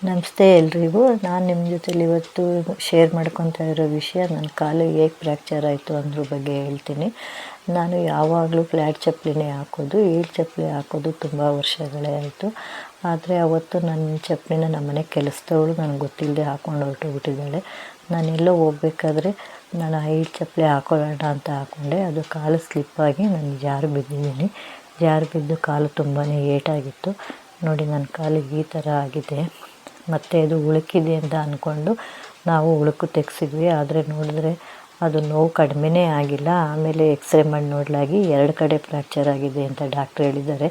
ನಮಸ್ತೆ ಎಲ್ರಿಗೂ. ನಾನು ನಿಮ್ಮ ಜೊತೆಲಿ ಇವತ್ತು ಶೇರ್ ಮಾಡ್ಕೊತಾ ಇರೋ ವಿಷಯ, ನನ್ನ ಕಾಲು ಹೇಗೆ ಫ್ರ್ಯಾಕ್ಚರ್ ಆಯಿತು ಅನ್ನೋದ್ರ ಬಗ್ಗೆ ಹೇಳ್ತೀನಿ. ನಾನು ಯಾವಾಗಲೂ ಫ್ಲ್ಯಾಟ್ ಚಪ್ಪಲಿನೇ ಹಾಕೋದು. ಹೀಲ್ ಚಪ್ಪಲಿ ಹಾಕೋದು ತುಂಬ ವರ್ಷಗಳೇ ಆಯಿತು. ಆದರೆ ಅವತ್ತು ನನ್ನ ಚಪ್ಪಲಿನ ನಮ್ಮನೆ ಕೆಲಸದವಳು ನನಗೆ ಗೊತ್ತಿಲ್ಲದೆ ಹಾಕ್ಕೊಂಡು ಹೊರಟೋಗ್ಬಿಟ್ಟಿದ್ದಾಳೆ. ನಾನೆಲ್ಲೋ ಹೋಗ್ಬೇಕಾದ್ರೆ ನಾನು ಹೀಲ್ ಚಪ್ಪಲಿ ಹಾಕೊಳ್ಳೋಣ ಅಂತ ಹಾಕ್ಕೊಂಡೆ. ಅದು ಕಾಲು ಸ್ಲಿಪ್ಪಾಗಿ ನಾನು ಜಾರು ಬಿದ್ದಿದ್ದೀನಿ. ಜಾರು ಬಿದ್ದು ಕಾಲು ತುಂಬಾ ಏಟಾಗಿತ್ತು. ನೋಡಿ, ನನ್ನ ಕಾಲಿಗೆ ಈ ಥರ ಆಗಿದೆ. ಮತ್ತು ಅದು ಉಳುಕಿದೆ ಅಂತ ಅಂದ್ಕೊಂಡು ನಾವು ಉಳುಕು ತೆಗೆಸಿದ್ವಿ. ಆದರೆ ನೋಡಿದ್ರೆ ಅದು ನೋವು ಕಡಿಮೆನೇ ಆಗಿಲ್ಲ. ಆಮೇಲೆ ಎಕ್ಸ್ರೇ ಮಾಡಿ ನೋಡಲಾಗಿ 2 ಕಡೆ ಫ್ರ್ಯಾಕ್ಚರ್ ಆಗಿದೆ ಅಂತ ಡಾಕ್ಟ್ರ್ ಹೇಳಿದ್ದಾರೆ.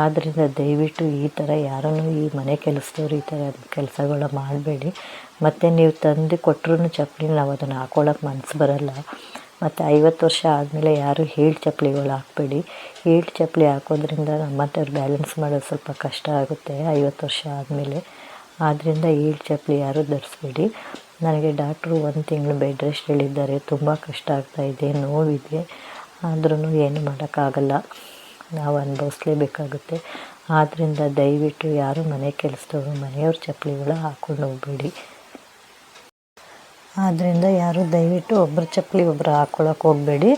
ಆದ್ದರಿಂದ ದಯವಿಟ್ಟು ಈ ಥರ ಯಾರನ್ನೂ, ಈ ಮನೆ ಕೆಲಸದವ್ರು ಈ ಥರ ಕೆಲಸಗಳ ಮಾಡಬೇಡಿ. ಮತ್ತು ನೀವು ತಂದು ಕೊಟ್ಟರು ಚಪ್ಪಲಿ ನಾವು ಅದನ್ನು ಹಾಕ್ಕೊಳ್ಳೋಕೆ ಮನಸ್ಸು ಬರೋಲ್ಲ. ಮತ್ತು 50 ವರ್ಷ ಆದಮೇಲೆ ಯಾರೂ ಹೀಲ್ ಚಪ್ಪಲಿಗಳು ಹಾಕಬೇಡಿ. ಹೀಲ್ ಚಪ್ಪಲಿ ಹಾಕೋದ್ರಿಂದ ನಮ್ಮಂಥವ್ರು ಬ್ಯಾಲೆನ್ಸ್ ಮಾಡೋದು ಸ್ವಲ್ಪ ಕಷ್ಟ ಆಗುತ್ತೆ 50 ವರ್ಷ ಆದಮೇಲೆ. ಆದ್ದರಿಂದ ಹೀಲ್ ಚಪ್ಪಲಿ ಯಾರೂ ಧರಿಸ್ಬೇಡಿ. ನನಗೆ ಡಾಕ್ಟ್ರು 1 ತಿಂಗಳು ಬೆಡ್ ರೆಸ್ಟ್ ಹೇಳಿದ್ದಾರೆ. ತುಂಬ ಕಷ್ಟ ಆಗ್ತಾಯಿದೆ, ನೋವಿದೆ. ಆದ್ರೂ ಏನು ಮಾಡೋಕ್ಕಾಗಲ್ಲ, ನಾವು ಅನುಭವಿಸ್ಲೇಬೇಕಾಗುತ್ತೆ. ಆದ್ದರಿಂದ ದಯವಿಟ್ಟು ಯಾರೂ ಮನೆ ಕೆಲಸದವರು ಮನೆಯವ್ರ ಚಪ್ಪಲಿಗಳ ಹಾಕ್ಕೊಂಡು ಹೋಗಬೇಡಿ. ಆದ್ದರಿಂದ ಯಾರೂ ದಯವಿಟ್ಟು ಒಬ್ಬರ ಚಪ್ಪಲಿ ಒಬ್ಬರು ಹಾಕ್ಕೊಳ್ಳೋಕೆ ಹೋಗಬೇಡಿ.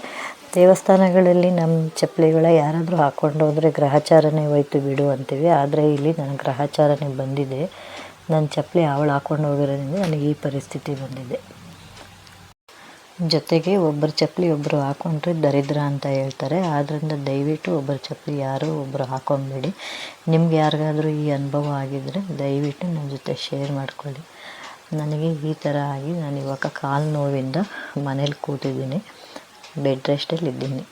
ದೇವಸ್ಥಾನಗಳಲ್ಲಿ ನಮ್ಮ ಚಪ್ಪಲಿಗಳ ಯಾರಾದರೂ ಹಾಕ್ಕೊಂಡು ಹೋದರೆ ಗ್ರಹಚಾರನೇ ಹೋಯ್ತು ಬಿಡು ಅಂತೀವಿ. ಆದರೆ ಇಲ್ಲಿ ನನಗೆ ಗ್ರಹಚಾರನೇ ಬಂದಿದೆ. ನನ್ನ ಚಪ್ಪಲಿ ಅವಳು ಹಾಕ್ಕೊಂಡು ಹೋಗಿರೋದ್ರಿಂದ ನನಗೆ ಈ ಪರಿಸ್ಥಿತಿ ಬಂದಿದೆ. ಜೊತೆಗೆ ಒಬ್ಬರ ಚಪ್ಪಲಿ ಒಬ್ಬರು ಹಾಕ್ಕೊಂಡ್ರೆ ದರಿದ್ರ ಅಂತ ಹೇಳ್ತಾರೆ. ಆದ್ದರಿಂದ ದಯವಿಟ್ಟು ಒಬ್ಬರ ಚಪ್ಪಲಿ ಯಾರೂ ಒಬ್ಬರು ಹಾಕ್ಕೊಬೇಡಿ. ನಿಮ್ಗೆ ಯಾರಿಗಾದರೂ ಈ ಅನುಭವ ಆಗಿದ್ದರೆ ದಯವಿಟ್ಟು ನನ್ನ ಜೊತೆ ಶೇರ್ ಮಾಡ್ಕೊಳ್ಳಿ. ನನಗೆ ಈ ಥರ ಆಗಿ ನಾನು ಇವಾಗ ಕಾಲು ನೋವಿಂದ ಮನೇಲಿ ಕೂತಿದ್ದೀನಿ, ಬೆಡ್ ರೆಸ್ಟಲ್ಲಿದ್ದೀನಿ.